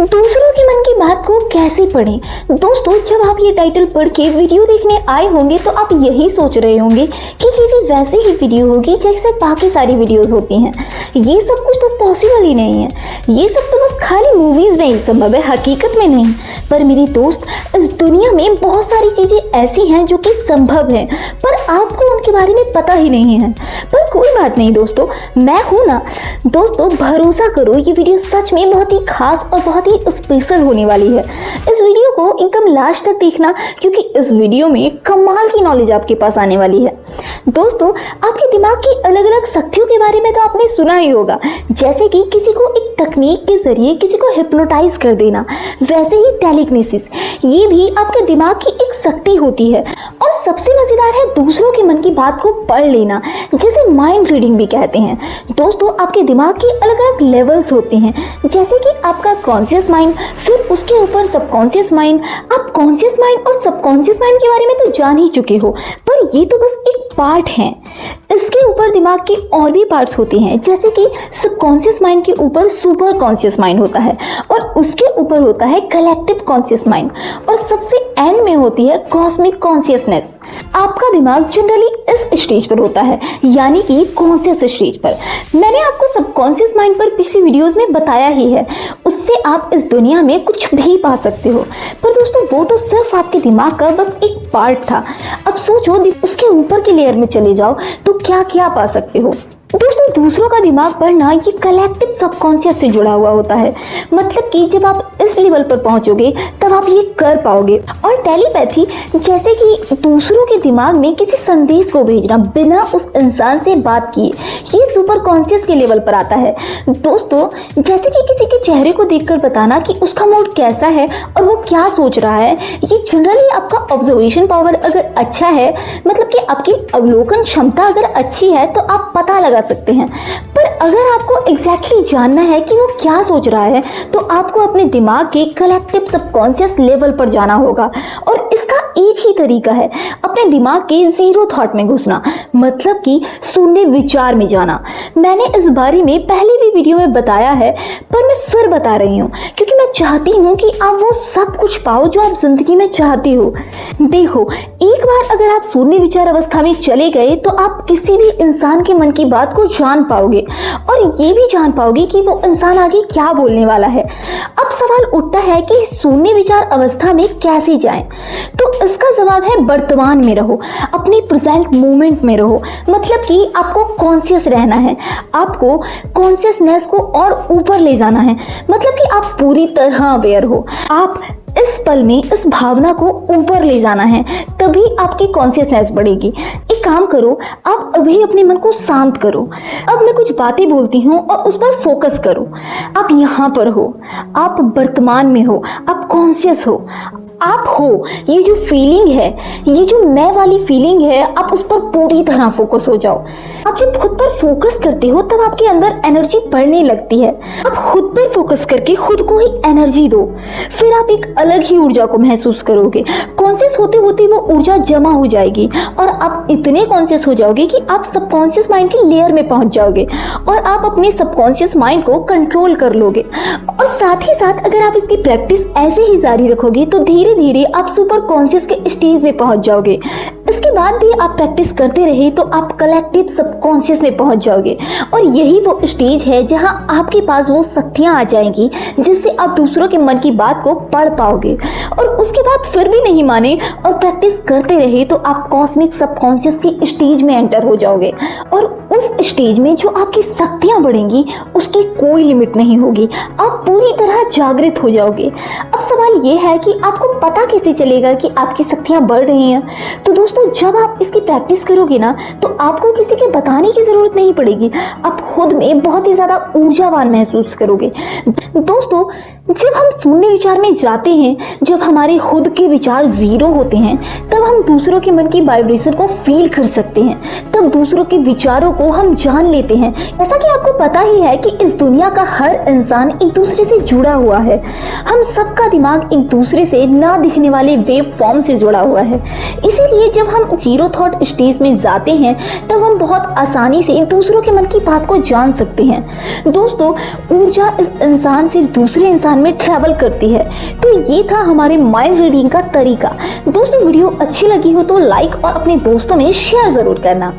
दूसरों के मन की बात को कैसे पढ़ें। दोस्तों, जब आप ये टाइटल पढ़ के वीडियो देखने आए होंगे तो आप यही सोच रहे होंगे कि ये भी वैसी ही वीडियो होगी जैसे बाकी सारी वीडियोस होती हैं। ये सब कुछ तो पॉसिबल ही नहीं है, ये सब तो बस खाली मूवीज में ही संभव है, हकीकत में नहीं। पर मेरी दोस्त, इस दुनिया में बहुत सारी चीजें ऐसी हैं जो कि संभव हैं, पर आपको उनके बारे में पता ही नहीं है। पर कोई बात नहीं दोस्तों, मैं हूं ना। दोस्तों, भरोसा करो, ये वीडियो सच में बहुत ही खास और बहुत ही स्पेशल होने वाली है। इस वीडियो को एकदम लास्ट तक देखना, क्योंकि इस वीडियो में कमाल की नॉलेज आपके पास आने वाली है। दोस्तों, आपके दिमाग की अलग अलग शक्तियों के बारे में तो आपने सुना ही होगा, जैसे कि किसी को एक तकनीक के जरिए किसी को हिप्नोटाइज कर देना, वैसे ही टेलीकिनेसिस, ये भी आपके दिमाग की एक शक्ति होती है। और सबसे मजेदार है दूसरों के मन की बात को पढ़ लेना, जिसे माइंड रीडिंग भी कहते हैं। दोस्तों, आपके दिमाग के अलग अलग लेवल्स होते हैं, जैसे कि आपका कॉन्शियस माइंड, फिर उसके ऊपर सबकॉन्शियस माइंड। आप कॉन्शियस माइंड और सबकॉन्शियस माइंड के बारे में तो जान ही चुके हो, पर ये तो बस एक पार्ट है। इसके ऊपर दिमाग के और भी पार्ट्स होते हैं, जैसे कि सबकॉन्शियस माइंड के ऊपर सुपर कॉन्शियस माइंड होता है, और उसके ऊपर होता है कलेक्टिव कॉन्शियस माइंड, और सबसे एंड में होती है कॉस्मिक कॉन्शियसनेस। आपका दिमाग जनरली इस स्टेज पर होता है, यानी कि कॉन्शियस स्टेज पर। मैंने आपको सबकॉन्शियस माइंड पर पिछली वीडियोस में बताया ही है, उससे आप इस दुनिया में कुछ भी पा सकते हो। पर दोस्तों, वो तो सिर्फ आपके दिमाग का बस एक पार्ट था। अब सोचो, उसके ऊपर के लेयर में चले जाओ तो क्या क्या पा सकते हो। दोस्तों, दूसरों का दिमाग पढ़ना ये कलेक्टिव सबकॉन्शियस से जुड़ा हुआ होता है, मतलब कि जब आप इस लेवल पर पहुंचोगे तब आप ये कर पाओगे। और टेलीपैथी, जैसे कि दूसरों के दिमाग में किसी संदेश को भेजना बिना उस इंसान से बात किए, ये सुपर कॉन्शियस के लेवल पर आता है। दोस्तों, जैसे कि किसी के चेहरे को देखकर बताना कि उसका मूड कैसा है और वो क्या सोच रहा है, ये जनरली आपका ऑब्जर्वेशन पावर अगर अच्छा है, मतलब कि आपकी अवलोकन क्षमता अगर अच्छी है, तो आप पता लगा सकते हैं। पर अगर आपको एग्जैक्टली जानना है कि वो क्या सोच रहा है, तो आपको अपने दिमाग के कलेक्टिव सबकॉन्शियस लेवल पर जाना होगा। और इसका एक ही तरीका है, अपने दिमाग के जीरो थॉट में घुसना, मतलब कि शून्य विचार में जाना। मैंने इस बारे में पहले भी वीडियो में बताया है, पर मैं फिर बता रही हूँ, क्योंकि मैं चाहती हूँ कि आप वो सब कुछ पाओ जो आप जिंदगी में चाहती हो। देखो, एक बार अगर आप शून्य विचार अवस्था में चले गए तो आप किसी भी इंसान के मन की बात को जान पाओगे, और ये भी जान पाओगे कि वो इंसान आगे क्या बोलने वाला है। अब सवाल उठता है कि शून्य विचार अवस्था में कैसे जाएं? तो इसका जवाब है वर्तमान में रहो, अपने प्रेजेंट मोमेंट में रहो। मतलब कि आपको कॉन्शियस रहना है, आपको कॉन्शियसनेस को और ऊपर ले जाना है, मतलब कि आप पूरी तरह अवेयर हो। आप इस पल में इस भावना को ऊपर ले जाना है, तभी आपकी कॉन्शियसनेस बढ़ेगी। एक काम करो, आप अभी अपने मन को शांत करो। अब मैं कुछ बातें बोलती हूँ और उस पर फोकस करो। आप यहाँ पर हो, आप वर्तमान में हो, आप कॉन्शियस हो, आप हो। ये जो फीलिंग है, ये जो मैं वाली फीलिंग है, आप उस पर पूरी तरह फोकस हो जाओ। आप जब खुद पर फोकस करते हो तब आपके अंदर एनर्जी बढ़ने लगती है। आप खुद पर फोकस करके खुद को ही एनर्जी दो, फिर आप एक अलग ही ऊर्जा को महसूस करोगे। कॉन्शियस होते होते वो ऊर्जा जमा हो जाएगी और आप इतने कॉन्शियस हो जाओगे कि आप सबकॉन्शियस माइंड की लेयर में पहुंच जाओगे और आप अपने सबकॉन्शियस माइंड को कंट्रोल कर लोगे। और साथ ही साथ अगर आप इसकी प्रैक्टिस ऐसे ही जारी रखोगे तो धीरे धीरे आप सुपर कॉन्शियस के स्टेज में पहुंच जाओगे। इसके बाद भी आप प्रैक्टिस करते रहे तो आप कलेक्टिव सबकॉन्शियस में पहुंच जाओगे, और यही वो स्टेज है जहां आपके पास वो शक्तियां आ जाएंगी जिससे आप दूसरों के मन की बात को पढ़ पाओगे। और उसके बाद फिर भी नहीं माने और प्रैक्टिस करते रहे तो आप कॉस्मिक सबकॉन्शियस की स्टेज में एंटर हो जाओगे, और उस स्टेज में जो आपकी शक्तियां बढ़ेंगी उसकी कोई लिमिट नहीं होगी। आप पूरी तरह जागृत हो जाओगे। अब सवाल ये है कि आपको पता कैसे चलेगा कि आपकी शक्तियां बढ़ रही हैं? तो दोस्तों, जब आप इसकी प्रैक्टिस करोगे ना, तो आपको किसी के बताने की जरूरत नहीं पड़ेगी। आप खुद में बहुत ही ज्यादा ऊर्जावान महसूस करोगे। दोस्तों, जब हम शून्य विचार में जाते हैं, जब हमारे खुद के विचार जीरो होते हैं, तब हम दूसरों के मन की वाइब्रेशन को फील कर सकते हैं, तब दूसरों के विचारों को हम जान लेते हैं। जैसा कि आपको पता ही है कि इस दुनिया का हर इंसान एक दूसरे से जुड़ा हुआ है। हम सबका दिमाग एक दूसरे से ना दिखने वाले वेव फॉर्म से जुड़ा हुआ है। इसीलिए जब हम जीरो थॉट स्टेज में जाते हैं तब हम बहुत आसानी से दूसरों के मन की बात को जान सकते हैं। दोस्तों, ऊर्जा इस इंसान से दूसरे इंसान में ट्रैवल करती है। तो ये था हमारे माइंड रीडिंग का तरीका। दोस्तों वीडियो अच्छी लगी हो तो लाइक और अपने दोस्तों में शेयर जरूर करना।